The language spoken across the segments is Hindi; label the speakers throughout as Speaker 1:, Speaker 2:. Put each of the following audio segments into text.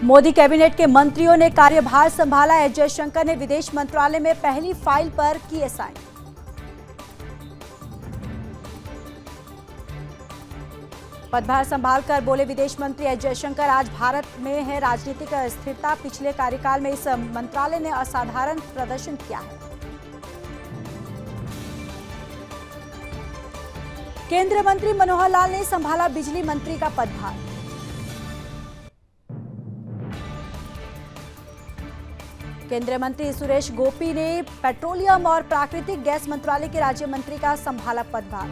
Speaker 1: मोदी कैबिनेट के मंत्रियों ने कार्यभार संभाला। एस जयशंकर ने विदेश मंत्रालय में पहली फाइल पर किए साइन। पदभार संभालकर बोले विदेश मंत्री एस जयशंकर, आज भारत में है राजनीतिक स्थिरता। पिछले कार्यकाल में इस मंत्रालय ने असाधारण प्रदर्शन किया है। केंद्रीय मंत्री मनोहर लाल ने संभाला बिजली मंत्री का पदभार। केंद्रीय मंत्री सुरेश गोपी ने पेट्रोलियम और प्राकृतिक गैस मंत्रालय के राज्य मंत्री का संभाला पदभार।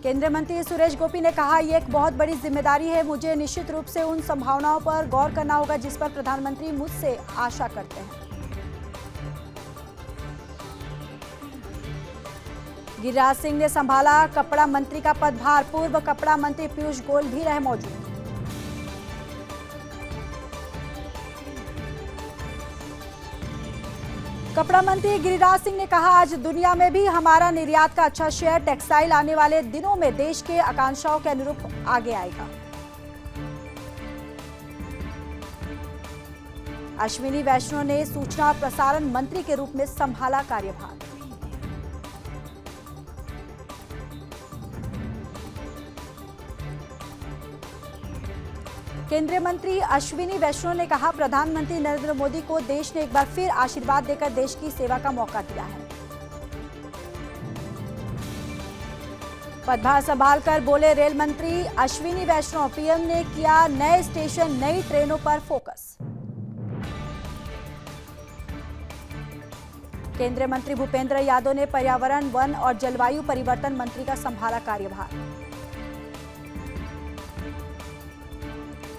Speaker 1: केंद्रीय मंत्री सुरेश गोपी ने कहा, यह एक बहुत बड़ी जिम्मेदारी है। मुझे निश्चित रूप से उन संभावनाओं पर गौर करना होगा जिस पर प्रधानमंत्री मुझसे आशा करते हैं। गिरिराज सिंह ने संभाला कपड़ा मंत्री का पदभार। पूर्व कपड़ा मंत्री पीयूष गोयल भी रहे मौजूद। कपड़ा मंत्री गिरिराज सिंह ने कहा, आज दुनिया में भी हमारा निर्यात का अच्छा शेयर टेक्सटाइल आने वाले दिनों में देश के आकांक्षाओं के अनुरूप आगे आएगा। अश्विनी वैष्णव ने सूचना और प्रसारण मंत्री के रूप में संभाला कार्यभार। केंद्रीय मंत्री अश्विनी वैष्णव ने कहा, प्रधानमंत्री नरेंद्र मोदी को देश ने एक बार फिर आशीर्वाद देकर देश की सेवा का मौका दिया है। पदभार संभालकर बोले रेल मंत्री अश्विनी वैष्णव, पीएम ने किया नए स्टेशन नई ट्रेनों पर फोकस। केंद्रीय मंत्री भूपेंद्र यादव ने पर्यावरण, वन और जलवायु परिवर्तन मंत्री का संभाला कार्यभार।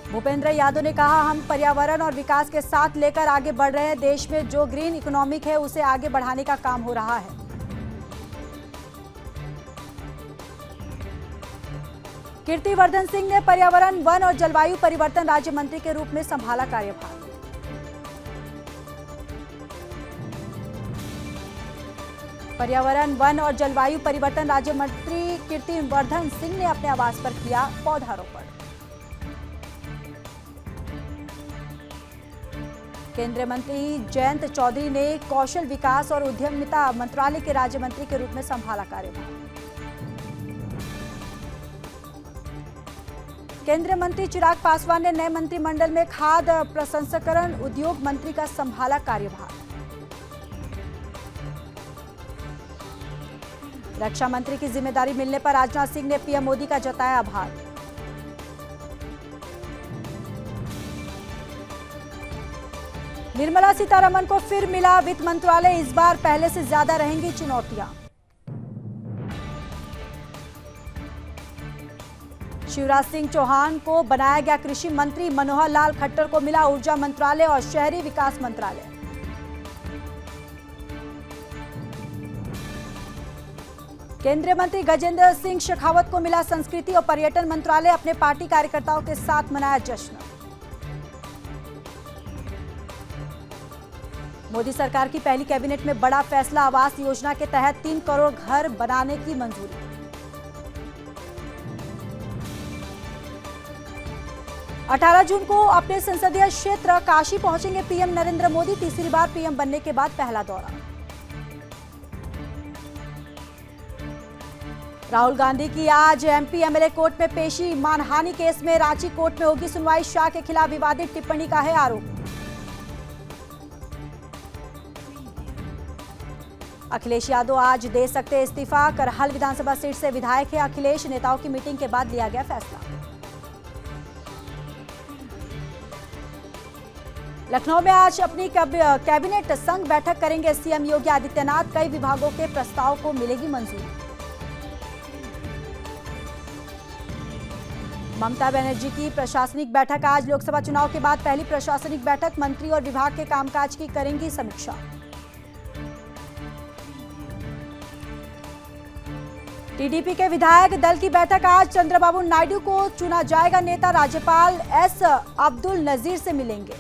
Speaker 1: भूपेंद्र यादव ने कहा, हम पर्यावरण और विकास के साथ लेकर आगे बढ़ रहे हैं। देश में जो ग्रीन इकोनॉमिक है उसे आगे बढ़ाने का काम हो रहा है। कीर्तिवर्धन सिंह ने पर्यावरण, वन और जलवायु परिवर्तन राज्य मंत्री के रूप में संभाला कार्यभार। पर्यावरण, वन और जलवायु परिवर्तन राज्य मंत्री कीर्तिवर्धन सिंह ने अपने आवास पर किया पौधारोपण। केंद्रीय मंत्री जयंत चौधरी ने कौशल विकास और उद्यमिता मंत्रालय के राज्य मंत्री के रूप में संभाला कार्यभार। केंद्रीय मंत्री चिराग पासवान ने नए मंत्रिमंडल में खाद्य प्रसंस्करण उद्योग मंत्री का संभाला कार्यभार। रक्षा मंत्री की जिम्मेदारी मिलने पर राजनाथ सिंह ने पीएम मोदी का जताया आभार। निर्मला सीतारमण को फिर मिला वित्त मंत्रालय। इस बार पहले से ज्यादा रहेंगी चुनौतियां। शिवराज सिंह चौहान को बनाया गया कृषि मंत्री। मनोहर लाल खट्टर को मिला ऊर्जा मंत्रालय और शहरी विकास मंत्रालय। केंद्रीय मंत्री गजेंद्र सिंह शेखावत को मिला संस्कृति और पर्यटन मंत्रालय। अपने पार्टी कार्यकर्ताओं के साथ मनाया जश्न। मोदी सरकार की पहली कैबिनेट में बड़ा फैसला। आवास योजना के तहत 3 करोड़ घर बनाने की मंजूरी। अठारह जून को अपने संसदीय क्षेत्र काशी पहुंचेंगे पीएम नरेंद्र मोदी। तीसरी बार पीएम बनने के बाद पहला दौरा। राहुल गांधी की आज एमपी एमएलए कोर्ट में पेशी। मानहानि केस में रांची कोर्ट में होगी सुनवाई। शाह के खिलाफ विवादित टिप्पणी का है आरोप। अखिलेश यादव आज दे सकते इस्तीफा। करहल विधानसभा सीट से विधायक है अखिलेश। नेताओं की मीटिंग के बाद लिया गया फैसला। लखनऊ में आज अपनी कैबिनेट संघ बैठक करेंगे सीएम योगी आदित्यनाथ। कई विभागों के प्रस्ताव को मिलेगी मंजूरी। ममता बनर्जी की प्रशासनिक बैठक आज। लोकसभा चुनाव के बाद पहली प्रशासनिक बैठक। मंत्री और विभाग के कामकाज की करेंगी समीक्षा। टीडीपी के विधायक दल की बैठक आज। चंद्रबाबू नायडू को चुना जाएगा नेता। राज्यपाल एस अब्दुल नजीर से मिलेंगे।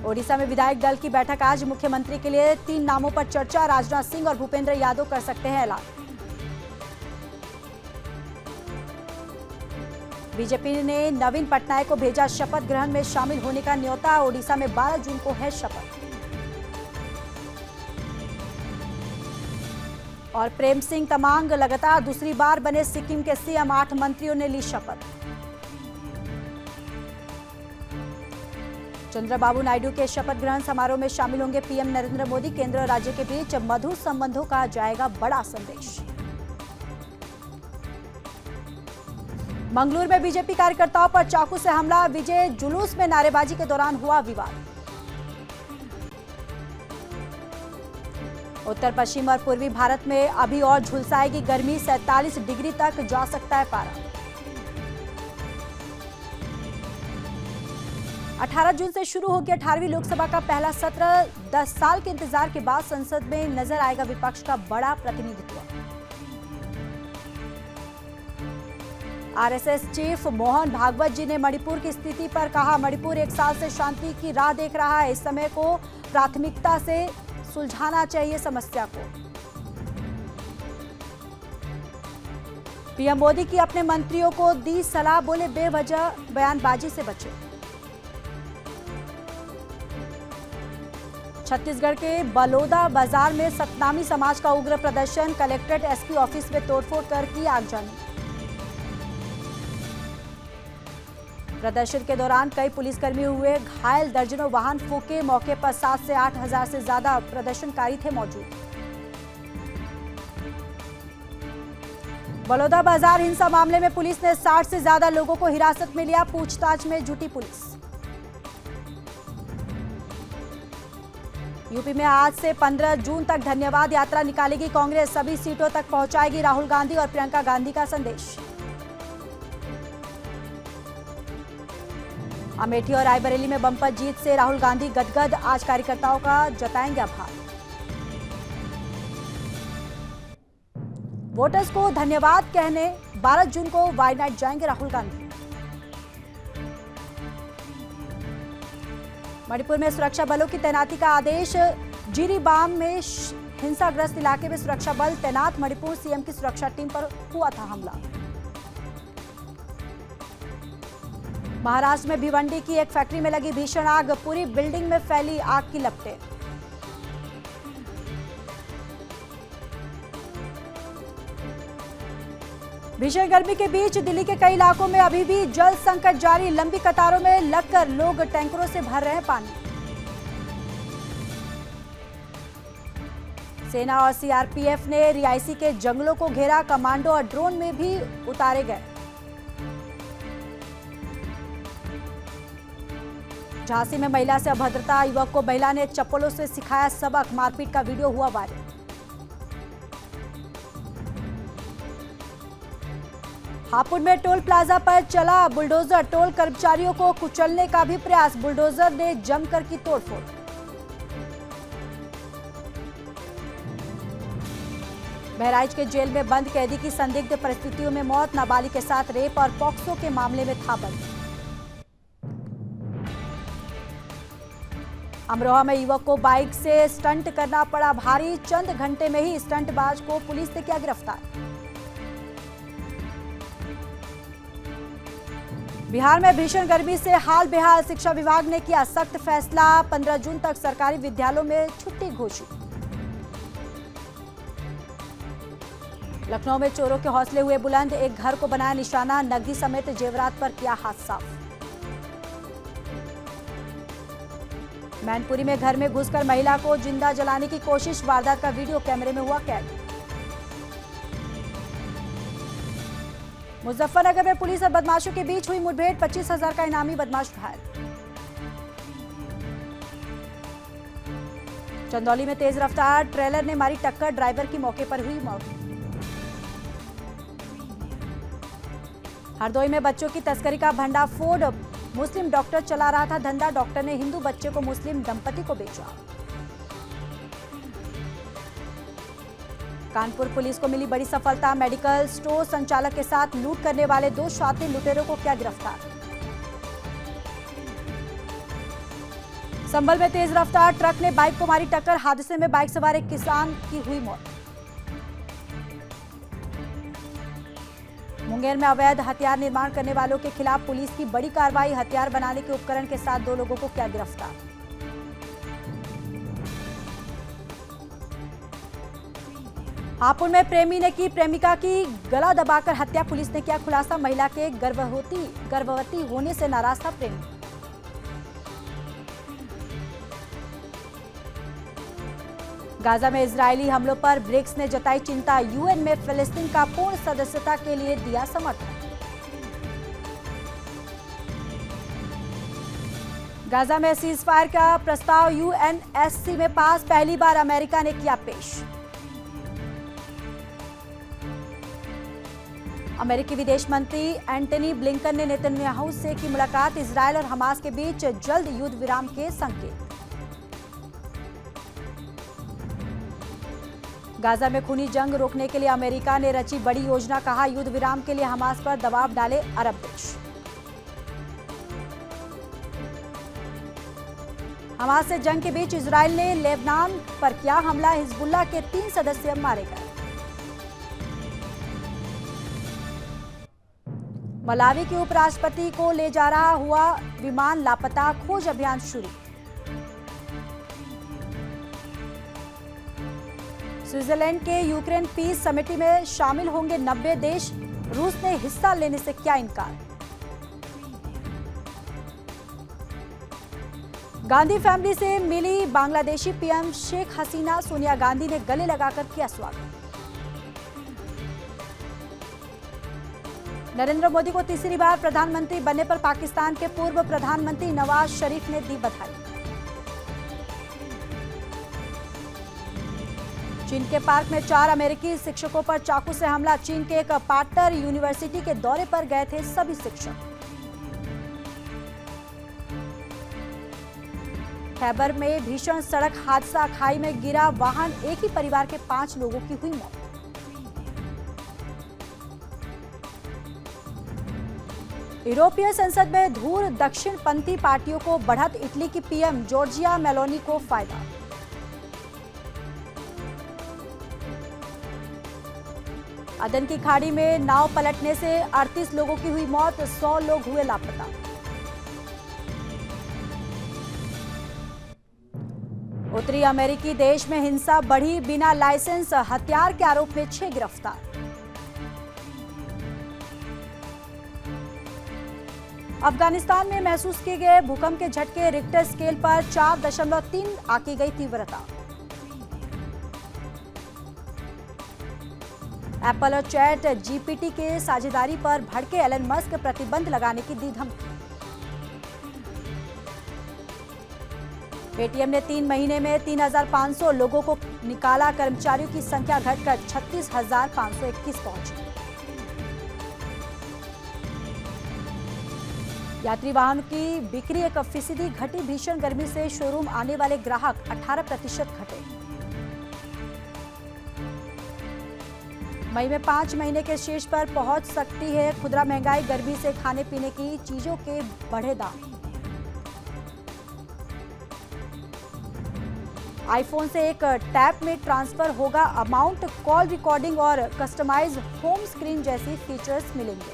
Speaker 1: ओडिशा में विधायक दल की बैठक आज। मुख्यमंत्री के लिए 3 नामों पर चर्चा। राजनाथ सिंह और भूपेंद्र यादव कर सकते हैं ऐलान। बीजेपी ने नवीन पटनायक को भेजा शपथ ग्रहण में शामिल होने का न्योता। ओडिशा में 12 जून को है शपथ। और प्रेम सिंह तमांग लगातार दूसरी बार बने सिक्किम के सीएम। 8 मंत्रियों ने ली शपथ। चंद्रबाबू नायडू के शपथ ग्रहण समारोह में शामिल होंगे पीएम नरेंद्र मोदी। केंद्र और राज्य के बीच मधुर संबंधों का जाएगा बड़ा संदेश। मंगलूर में बीजेपी कार्यकर्ताओं पर चाकू से हमला। विजय जुलूस में नारेबाजी के दौरान हुआ विवाद। उत्तर पश्चिम और पूर्वी भारत में अभी और झुलसाएगी गर्मी। 47 डिग्री तक जा सकता है पारा। 18 जून से शुरू होगी 18वीं लोकसभा का पहला सत्र। 10 साल के इंतजार के बाद संसद में नजर आएगा विपक्ष का बड़ा प्रतिनिधित्व। आरएसएस चीफ मोहन भागवत जी ने मणिपुर की स्थिति पर कहा, मणिपुर 1 साल से शांति की राह देख रहा है। इस समय को प्राथमिकता से सुलझाना चाहिए समस्या को। पीएम मोदी की अपने मंत्रियों को दी सलाह, बोले बेवजह बयानबाजी से बचे। छत्तीसगढ़ के बलौदा बाजार में सतनामी समाज का उग्र प्रदर्शन। कलेक्ट्रेट एसपी ऑफिस में तोड़फोड़ कर की आगजनी। प्रदर्शन के दौरान कई पुलिसकर्मी हुए घायल। दर्जनों वाहन फूके। मौके पर 7 से 8 हजार से ज्यादा प्रदर्शनकारी थे मौजूद। बलौदा बाजार हिंसा मामले में पुलिस ने 60 से ज्यादा लोगों को हिरासत में लिया। पूछताछ में जुटी पुलिस। यूपी में आज से 15 जून तक धन्यवाद यात्रा निकालेगी कांग्रेस। सभी सीटों तक पहुंचाएगी राहुल गांधी और प्रियंका गांधी का संदेश। अमेठी और रायबरेली में बंपर जीत से राहुल गांधी गदगद। आज कार्यकर्ताओं का जताएंगे आभार। वोटर्स को धन्यवाद कहने 12 जून को वायनाड जाएंगे राहुल गांधी। मणिपुर में सुरक्षा बलों की तैनाती का आदेश। जिरीबाम में हिंसाग्रस्त इलाके में सुरक्षा बल तैनात। मणिपुर सीएम की सुरक्षा टीम पर हुआ था हमला। महाराष्ट्र में भिवंडी की एक फैक्ट्री में लगी भीषण आग। पूरी बिल्डिंग में फैली आग की लपटें। भीषण गर्मी के बीच दिल्ली के कई इलाकों में अभी भी जल संकट जारी। लंबी कतारों में लगकर लोग टैंकरों से भर रहे हैं पानी। सेना और सीआरपीएफ ने रियासी के जंगलों को घेरा। कमांडो और ड्रोन में भी उतारे गए। झांसी में महिला से अभद्रता। युवक को महिला ने चप्पलों से सिखाया सबक। मारपीट का वीडियो हुआ वायरल। हापुड़ में टोल प्लाजा पर चला बुलडोजर। टोल कर्मचारियों को कुचलने का भी प्रयास। बुलडोजर ने जमकर की तोड़फोड़। बहराइच के जेल में बंद कैदी की संदिग्ध परिस्थितियों में मौत। नाबालिग के साथ रेप और पॉक्सो के मामले में था बंद। अमरोहा में युवक को बाइक से स्टंट करना पड़ा भारी। चंद घंटे में ही स्टंटबाज को पुलिस ने किया गिरफ्तार। बिहार में भीषण गर्मी से हाल बेहाल। शिक्षा विभाग ने किया सख्त फैसला। 15 जून तक सरकारी विद्यालयों में छुट्टी घोषित। लखनऊ में चोरों के हौसले हुए बुलंद। एक घर को बनाया निशाना। नकदी समेत जेवरात पर किया हाथ साफ। मैनपुरी में घर में घुसकर महिला को जिंदा जलाने की कोशिश। वारदात का वीडियो कैमरे में हुआ कैद। मुजफ्फरनगर में पुलिस और बदमाशों के बीच हुई मुठभेड़। 25,000 का इनामी बदमाश घायल। चंदौली में तेज रफ्तार ट्रेलर ने मारी टक्कर। ड्राइवर की मौके पर हुई मौत। हरदोई में बच्चों की तस्करी का भंडाफोड़। मुस्लिम डॉक्टर चला रहा था धंधा। डॉक्टर ने हिंदू बच्चे को मुस्लिम दंपति को बेचा। कानपुर पुलिस को मिली बड़ी सफलता। मेडिकल स्टोर संचालक के साथ लूट करने वाले 2 शातिर लुटेरों को किया गिरफ्तार। संभल में तेज रफ्तार ट्रक ने बाइक को मारी टक्कर, हादसे में बाइक सवार एक किसान की हुई मौत। मुंगेर में अवैध हथियार निर्माण करने वालों के खिलाफ पुलिस की बड़ी कार्रवाई, हथियार बनाने के उपकरण के साथ 2 लोगों को किया गिरफ्तार। हापुड़ में प्रेमी ने की प्रेमिका की गला दबाकर हत्या, पुलिस ने किया खुलासा, महिला के गर्भवती होने से नाराज था प्रेमी। गाजा में इजरायली हमलों पर ब्रिक्स ने जताई चिंता, यूएन में फिलिस्तीन का पूर्ण सदस्यता के लिए दिया समर्थन। गाजा में सीजफायर का प्रस्ताव यूएनएससी में पास, पहली बार अमेरिका ने किया पेश। अमेरिकी विदेश मंत्री एंटनी ब्लिंकन ने नेतन्याहू से की मुलाकात, इजरायल और हमास के बीच जल्द युद्ध विराम के संकेत। गाजा में खूनी जंग रोकने के लिए अमेरिका ने रची बड़ी योजना, कहा युद्ध विराम के लिए हमास पर दबाव डाले अरब देश। हमास से जंग के बीच इजरायल ने लेबनान पर किया हमला, हिजबुल्लाह के 3 सदस्य मारे गए। मलावी के उपराष्ट्रपति को ले जा रहा हुआ विमान लापता, खोज अभियान शुरू। स्विट्जरलैंड के यूक्रेन पीस समिट में शामिल होंगे 90 देश, रूस ने हिस्सा लेने से किया इनकार। गांधी फैमिली से मिली बांग्लादेशी पीएम शेख हसीना, सोनिया गांधी ने गले लगाकर किया स्वागत। नरेंद्र मोदी को तीसरी बार प्रधानमंत्री बनने पर पाकिस्तान के पूर्व प्रधानमंत्री नवाज शरीफ ने दी बधाई। चीन के पार्क में 4 अमेरिकी शिक्षकों पर चाकू से हमला, चीन के एक पार्टनर यूनिवर्सिटी के दौरे पर गए थे सभी शिक्षक। खैबर में भीषण सड़क हादसा, खाई में गिरा वाहन, एक ही परिवार के 5 लोगों की हुई मौत। यूरोपीय संसद में धूल, दक्षिणपंथी पार्टियों को बढ़त, इटली की पीएम जॉर्जिया मेलोनी को फायदा। अदन की खाड़ी में नाव पलटने से 38 लोगों की हुई मौत, 100 लोग हुए लापता। उत्तरी अमेरिकी देश में हिंसा बढ़ी, बिना लाइसेंस हथियार के आरोप में 6 गिरफ्तार। अफगानिस्तान में महसूस किए गए भूकंप के झटके, रिक्टर स्केल पर 4.3 आंकी गई तीव्रता। एप्पल और चैट जीपीटी के साझेदारी पर भड़के एलन मस्क, प्रतिबंध लगाने की दी धमकी। पेटीएम ने 3 महीने में 3,500 लोगों को निकाला, कर्मचारियों की संख्या घटकर 36,521 पहुंची। यात्री वाहनों की बिक्री 1% घटी, भीषण गर्मी से शोरूम आने वाले ग्राहक 18% घटे। मई में 5 महीने के शीर्ष पर पहुंच सकती है खुदरा महंगाई, गर्मी से खाने पीने की चीजों के बढ़े दाम। आईफोन से एक टैप में ट्रांसफर होगा अमाउंट, कॉल रिकॉर्डिंग और कस्टमाइज होम स्क्रीन जैसी फीचर्स मिलेंगे।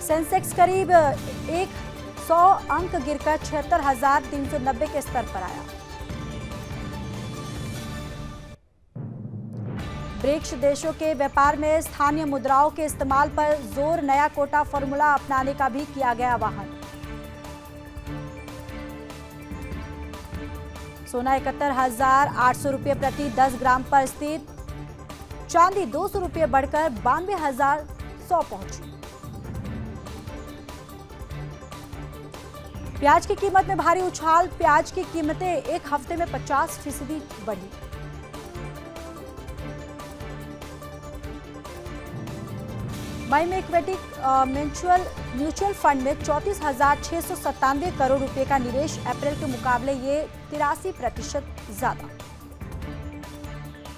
Speaker 1: सेंसेक्स करीब 100 अंक गिरकर 76,390 के स्तर पर आया। ब्रिक्स देशों के व्यापार में स्थानीय मुद्राओं के इस्तेमाल पर जोर, नया कोटा फॉर्मूला अपनाने का भी किया गया आह्वान। सोना 71,800 रुपये प्रति 10 ग्राम पर स्थित, चांदी 200 रुपये बढ़कर 92,100 पहुंची। प्याज की कीमत में भारी उछाल, प्याज की कीमतें एक हफ्ते में 50% बढ़ी। मई में इक्विटी म्यूचुअल फंड में 34,697 करोड़ रुपए का निवेश, अप्रैल के मुकाबले ये 83% ज्यादा।